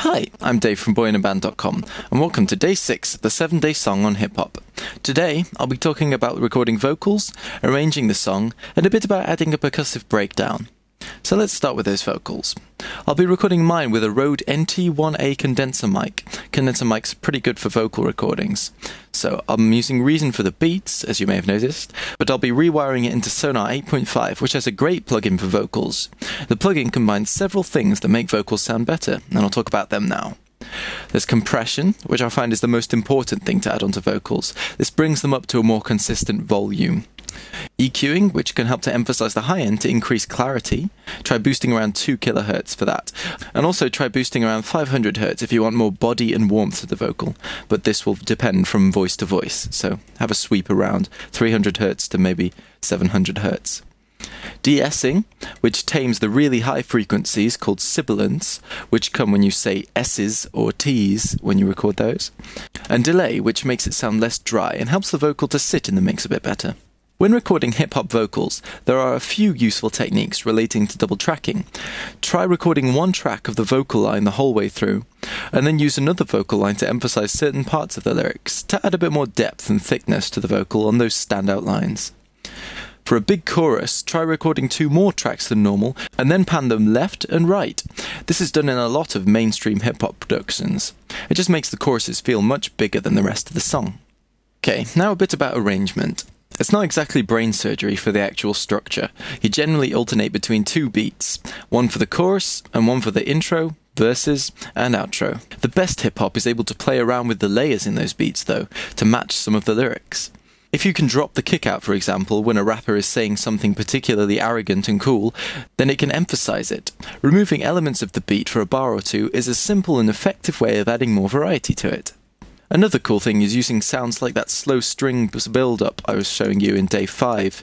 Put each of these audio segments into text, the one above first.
Hi, I'm Dave from boyinaband.com, and welcome to Day 6 of the 7-Day Song on Hip Hop. Today, I'll be talking about recording vocals, arranging the song, and a bit about adding a percussive breakdown. So let's start with those vocals. I'll be recording mine with a Rode NT1A condenser mic. Condenser mics are pretty good for vocal recordings. So I'm using Reason for the beats, as you may have noticed, but I'll be rewiring it into Sonar 8.5, which has a great plugin for vocals. The plugin combines several things that make vocals sound better, and I'll talk about them now. There's compression, which I find is the most important thing to add onto vocals. This brings them up to a more consistent volume. EQing, which can help to emphasize the high end to increase clarity. Try boosting around 2 kHz for that. And also try boosting around 500 Hz if you want more body and warmth to the vocal. But this will depend from voice to voice, so have a sweep around 300 Hz to maybe 700 Hz. De-Essing, which tames the really high frequencies called sibilants, which come when you say S's or T's when you record those. And delay, which makes it sound less dry and helps the vocal to sit in the mix a bit better. When recording hip-hop vocals, there are a few useful techniques relating to double tracking. Try recording one track of the vocal line the whole way through, and then use another vocal line to emphasize certain parts of the lyrics, to add a bit more depth and thickness to the vocal on those standout lines. For a big chorus, try recording 2 more tracks than normal, and then pan them left and right. This is done in a lot of mainstream hip-hop productions. It just makes the choruses feel much bigger than the rest of the song. Okay, now a bit about arrangement. It's not exactly brain surgery for the actual structure. You generally alternate between 2 beats, one for the chorus and one for the intro, verses, and outro. The best hip-hop is able to play around with the layers in those beats, though, to match some of the lyrics. If you can drop the kick out, for example, when a rapper is saying something particularly arrogant and cool, then it can emphasize it. Removing elements of the beat for a bar or two is a simple and effective way of adding more variety to it. Another cool thing is using sounds like that slow string build-up I was showing you in Day 5.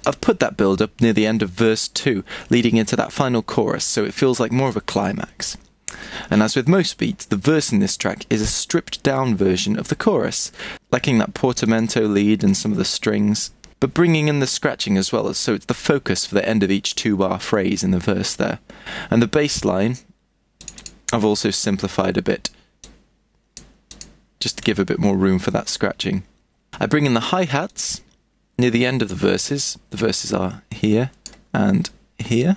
I've put that build-up near the end of verse 2, leading into that final chorus, so it feels like more of a climax. And as with most beats, the verse in this track is a stripped-down version of the chorus, lacking that portamento lead and some of the strings, but bringing in the scratching as well, so it's the focus for the end of each 2-bar phrase in the verse there. And the bass line, I've also simplified a bit, just to give a bit more room for that scratching. I bring in the hi-hats near the end of the verses. The verses are here and here.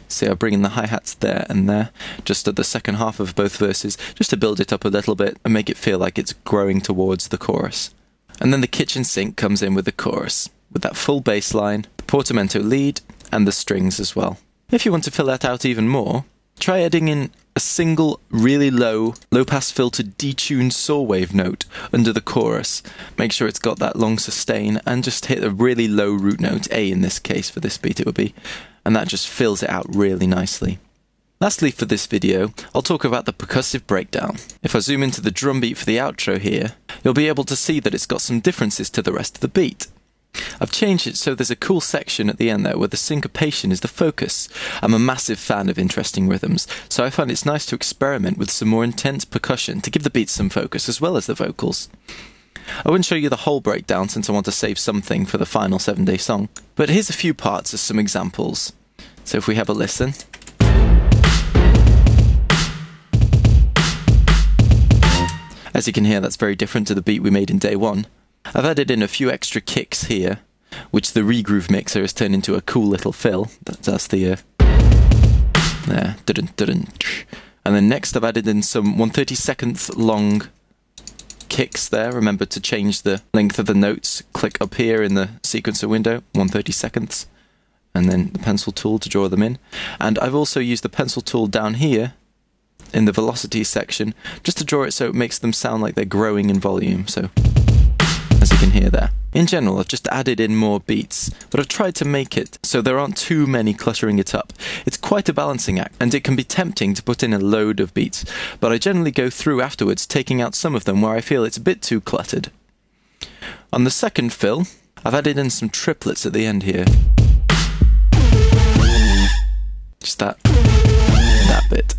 So I bring in the hi-hats there and there, just at the second half of both verses, just to build it up a little bit and make it feel like it's growing towards the chorus. And then the kitchen sink comes in with the chorus, with that full bass line, the portamento lead, and the strings as well. If you want to fill that out even more, try adding in a single, really low-pass filtered detuned saw wave note under the chorus. Make sure it's got that long sustain, and just hit a really low root note, A in this case, for this beat it would be, and that just fills it out really nicely. Lastly for this video, I'll talk about the percussive breakdown. If I zoom into the drum beat for the outro here, you'll be able to see that it's got some differences to the rest of the beat. I've changed it so there's a cool section at the end there where the syncopation is the focus. I'm a massive fan of interesting rhythms, so I find it's nice to experiment with some more intense percussion to give the beats some focus as well as the vocals. I wouldn't show you the whole breakdown since I want to save something for the final 7-day song, but here's a few parts as some examples. So if we have a listen. As you can hear, that's very different to the beat we made in Day 1. I've added in a few extra kicks here, which the regroove mixer has turned into a cool little fill. That's the there, and then next I've added in some 1/32 long kicks there. Remember to change the length of the notes. Click up here in the sequencer window, 1/32, and then the pencil tool to draw them in. And I've also used the pencil tool down here in the velocity section, just to draw it so it makes them sound like they're growing in volume. So, as you can hear there. In general, I've just added in more beats, but I've tried to make it so there aren't too many cluttering it up. It's quite a balancing act, and it can be tempting to put in a load of beats, but I generally go through afterwards, taking out some of them where I feel it's a bit too cluttered. On the second fill, I've added in some triplets at the end here. Just that bit.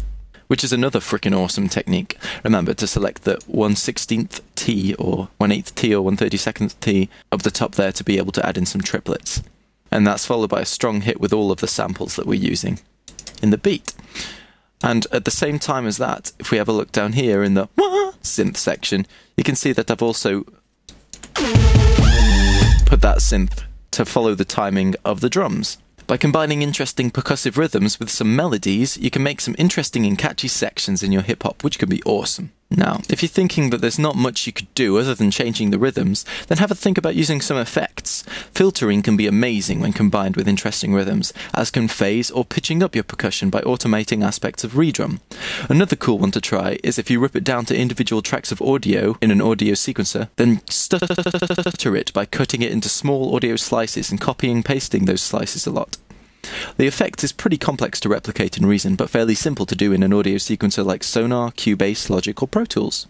Which is another freaking awesome technique. Remember to select the 1/16th T or 1/8th T or 1/32nd T of the top there to be able to add in some triplets. And that's followed by a strong hit with all of the samples that we're using in the beat. And at the same time as that, if we have a look down here in the synth section, you can see that I've also put that synth to follow the timing of the drums. By combining interesting percussive rhythms with some melodies, you can make some interesting and catchy sections in your hip-hop, which can be awesome. Now, if you're thinking that there's not much you could do other than changing the rhythms, then have a think about using some effects. Filtering can be amazing when combined with interesting rhythms, as can phase or pitching up your percussion by automating aspects of redrum. Another cool one to try is if you rip it down to individual tracks of audio in an audio sequencer, then stutter it by cutting it into small audio slices and copying and pasting those slices a lot. The effect is pretty complex to replicate in Reason, but fairly simple to do in an audio sequencer like Sonar, Cubase, Logic or Pro Tools.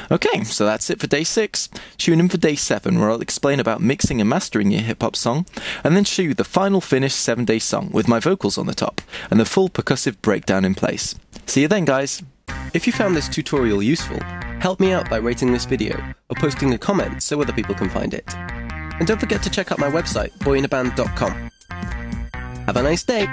Okay, so that's it for day 6. Tune in for day 7, where I'll explain about mixing and mastering your hip-hop song, and then show you the final finished 7-day song with my vocals on the top, and the full percussive breakdown in place. See you then, guys! If you found this tutorial useful, help me out by rating this video, or posting a comment so other people can find it. And don't forget to check out my website, boyinaband.com. Have a nice day!